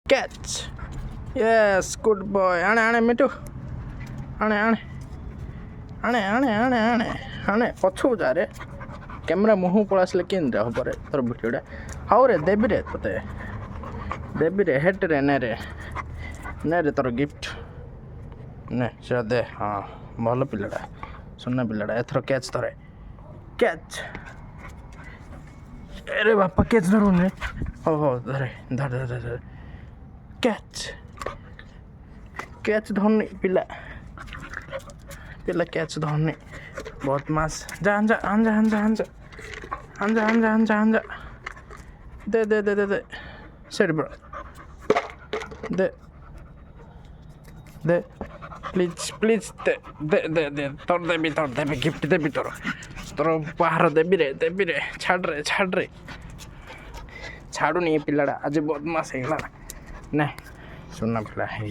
Catch. Yes, good boy. Ane, Mitu. Ane. पछू जा रे camera मुँह पड़ा से लेकिन रे हबरे तोर भिडियोटा हाउ रे देबी रे तते देबी रे हेट रे ने रे तोर गिफ्ट ने से दे हाँ भल पिलाटा सुना पिलाटा एथर कैच तोरे कैच अरे बापा कैच धरुने हो धरे धर कैच धरनी पिला कैच धरनी बहुत मास जा आंजा दे सेट ब्रो दे प्लीज दे तोर देबी गिफ्ट देबी तोर उपहार देबी रे छाड़ रे छाड़ुनी पिलाड़ा आज बहुत मास है ना सुनना पिला है